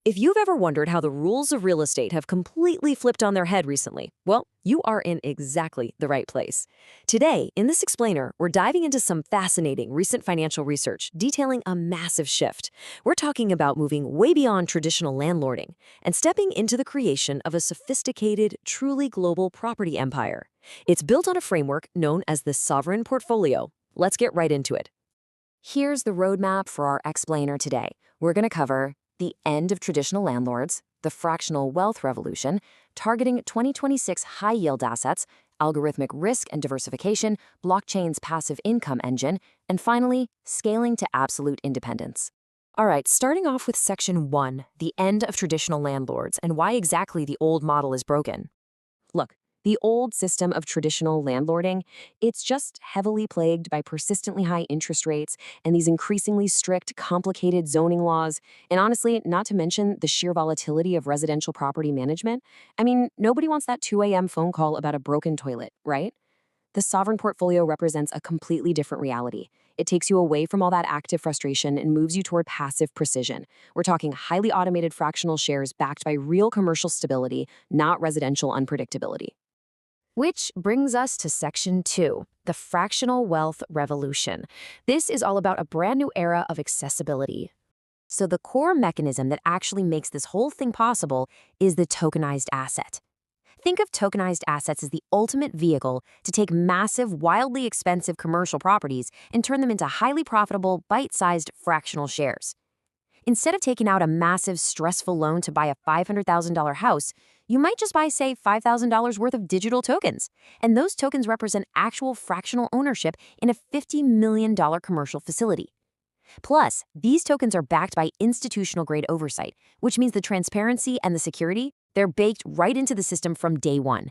If you've ever wondered how the rules of real estate have completely flipped on their head recently, well, you are in exactly the right place. Today, in this explainer, we're diving into some fascinating recent financial research detailing a massive shift. We're talking about moving way beyond traditional landlording and stepping into the creation of a sophisticated, truly global property empire. It's built on a framework known as the sovereign portfolio. Let's get right into it. Here's the roadmap for our explainer today. We're going to cover the end of traditional landlords, the fractional wealth revolution, targeting 2026 high-yield assets, algorithmic risk and diversification, blockchain's passive income engine, and finally, scaling to absolute independence. All right, starting off with Section 1, the end of traditional landlords and why exactly the old model is broken. Look, the old system of traditional landlording, it's just heavily plagued by persistently high interest rates and these increasingly strict, complicated zoning laws, and honestly, not to mention the sheer volatility of residential property management. I mean, nobody wants that 2 a.m. phone call about a broken toilet, right? The sovereign portfolio represents a completely different reality. It takes you away from all that active frustration and moves you toward passive precision. We're talking highly automated fractional shares backed by real commercial stability, not residential unpredictability. Which brings us to Section 2, the fractional wealth revolution. This is all about a brand new era of accessibility. So the core mechanism that actually makes this whole thing possible is the tokenized asset. Think of tokenized assets as the ultimate vehicle to take massive, wildly expensive commercial properties and turn them into highly profitable, bite-sized fractional shares. Instead of taking out a massive, stressful loan to buy a $500,000 house, you might just buy, say, $5,000 worth of digital tokens. And those tokens represent actual fractional ownership in a $50 million commercial facility. Plus, these tokens are backed by institutional-grade oversight, which means the transparency and the security, they're baked right into the system from day one.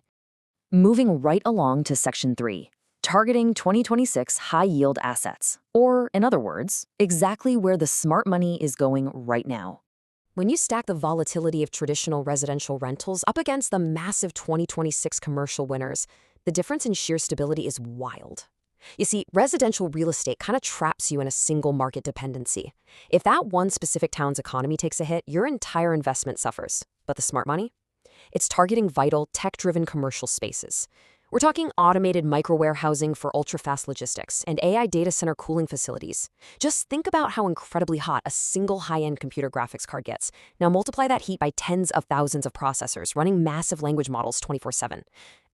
Moving right along to Section 3. Targeting 2026 high-yield assets. Or, in other words, exactly where the smart money is going right now. When you stack the volatility of traditional residential rentals up against the massive 2026 commercial winners, the difference in sheer stability is wild. You see, residential real estate kind of traps you in a single market dependency. If that one specific town's economy takes a hit, your entire investment suffers. But the smart money? It's targeting vital, tech-driven commercial spaces. We're talking automated micro-warehousing for ultra-fast logistics and AI data center cooling facilities. Just think about how incredibly hot a single high-end computer graphics card gets. Now multiply that heat by tens of thousands of processors running massive language models 24/7.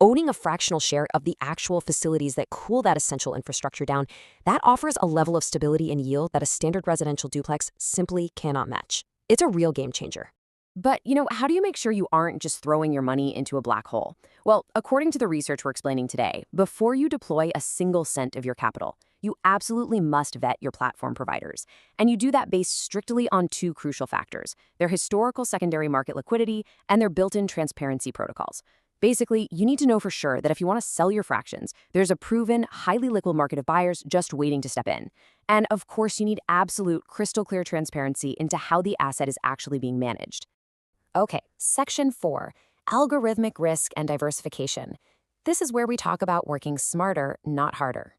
Owning a fractional share of the actual facilities that cool that essential infrastructure down, that offers a level of stability and yield that a standard residential duplex simply cannot match. It's a real game changer. But, how do you make sure you aren't just throwing your money into a black hole? Well, according to the research we're explaining today, before you deploy a single cent of your capital, you absolutely must vet your platform providers. And you do that based strictly on two crucial factors: their historical secondary market liquidity and their built-in transparency protocols. Basically, you need to know for sure that if you want to sell your fractions, there's a proven, highly liquid market of buyers just waiting to step in. And of course, you need absolute, crystal clear transparency into how the asset is actually being managed. Okay, Section 4, algorithmic risk and diversification. This is where we talk about working smarter, not harder.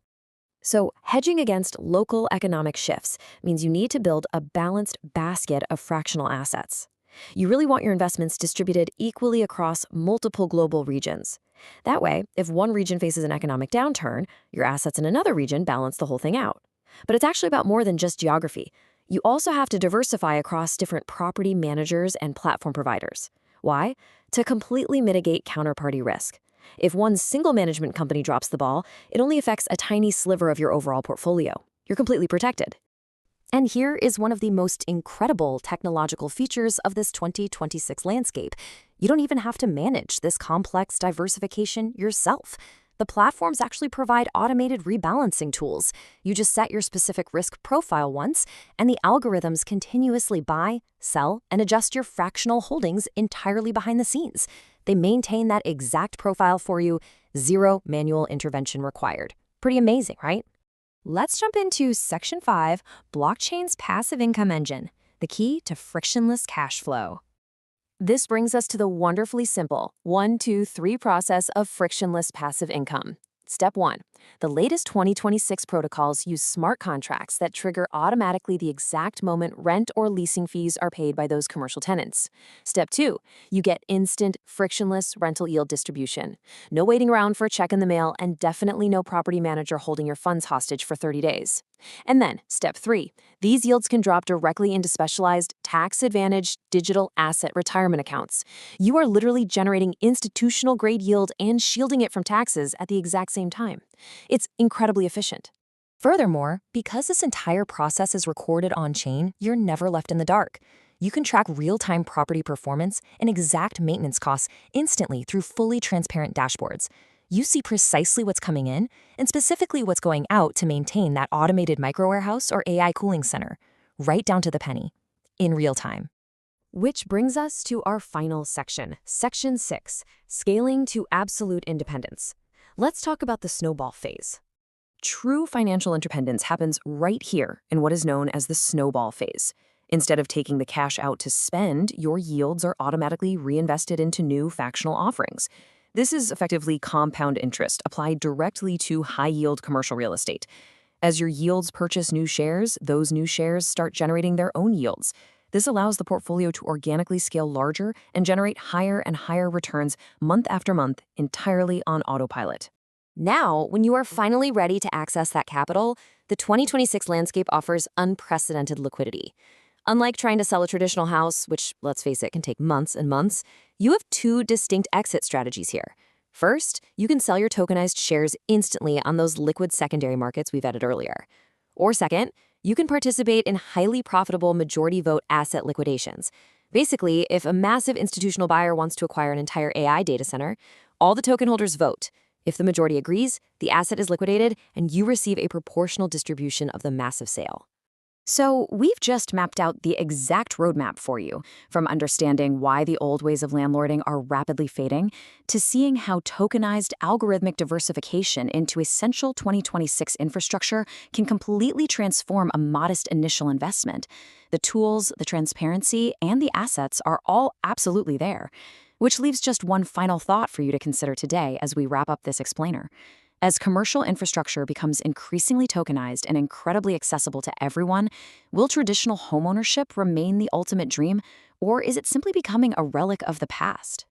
So, hedging against local economic shifts means you need to build a balanced basket of fractional assets. You really want your investments distributed equally across multiple global regions. That way, if one region faces an economic downturn, your assets in another region balance the whole thing out. But it's actually about more than just geography. You also have to diversify across different property managers and platform providers. Why? To completely mitigate counterparty risk. If one single management company drops the ball, it only affects a tiny sliver of your overall portfolio. You're completely protected. And here is one of the most incredible technological features of this 2026 landscape. You don't even have to manage this complex diversification yourself. The platforms actually provide automated rebalancing tools. You just set your specific risk profile once, and the algorithms continuously buy, sell, and adjust your fractional holdings entirely behind the scenes. They maintain that exact profile for you, zero manual intervention required. Pretty amazing, right? Let's jump into Section 5, Blockchain's Passive Income Engine, the key to frictionless cash flow. This brings us to the wonderfully simple 1, 2, 3 process of frictionless passive income. Step 1. The latest 2026 protocols use smart contracts that trigger automatically the exact moment rent or leasing fees are paid by those commercial tenants. Step 2, you get instant, frictionless rental yield distribution. No waiting around for a check in the mail, and definitely no property manager holding your funds hostage for 30 days. And then, step 3, these yields can drop directly into specialized, tax-advantaged digital asset retirement accounts. You are literally generating institutional-grade yield and shielding it from taxes at the exact same time. It's incredibly efficient. Furthermore, because this entire process is recorded on-chain, you're never left in the dark. You can track real-time property performance and exact maintenance costs instantly through fully transparent dashboards. You see precisely what's coming in and specifically what's going out to maintain that automated micro-warehouse or AI cooling center, right down to the penny, in real time. Which brings us to our final section, Section 6, Scaling to Absolute Independence. Let's talk about the snowball phase. True financial independence happens right here in what is known as the snowball phase. Instead of taking the cash out to spend, your yields are automatically reinvested into new fractional offerings. This is effectively compound interest applied directly to high-yield commercial real estate. As your yields purchase new shares, those new shares start generating their own yields. This allows the portfolio to organically scale larger and generate higher and higher returns month after month entirely on autopilot. Now, when you are finally ready to access that capital, the 2026 landscape offers unprecedented liquidity. Unlike trying to sell a traditional house, which, let's face it, can take months and months, you have two distinct exit strategies here. First, you can sell your tokenized shares instantly on those liquid secondary markets we've added earlier. Or second, you can participate in highly profitable majority vote asset liquidations. Basically, if a massive institutional buyer wants to acquire an entire AI data center, all the token holders vote. If the majority agrees, the asset is liquidated and you receive a proportional distribution of the massive sale. So we've just mapped out the exact roadmap for you, from understanding why the old ways of landlording are rapidly fading, to seeing how tokenized algorithmic diversification into essential 2026 infrastructure can completely transform a modest initial investment. The tools, the transparency, and the assets are all absolutely there. Which leaves just one final thought for you to consider today as we wrap up this explainer. As commercial infrastructure becomes increasingly tokenized and incredibly accessible to everyone, will traditional homeownership remain the ultimate dream, or is it simply becoming a relic of the past?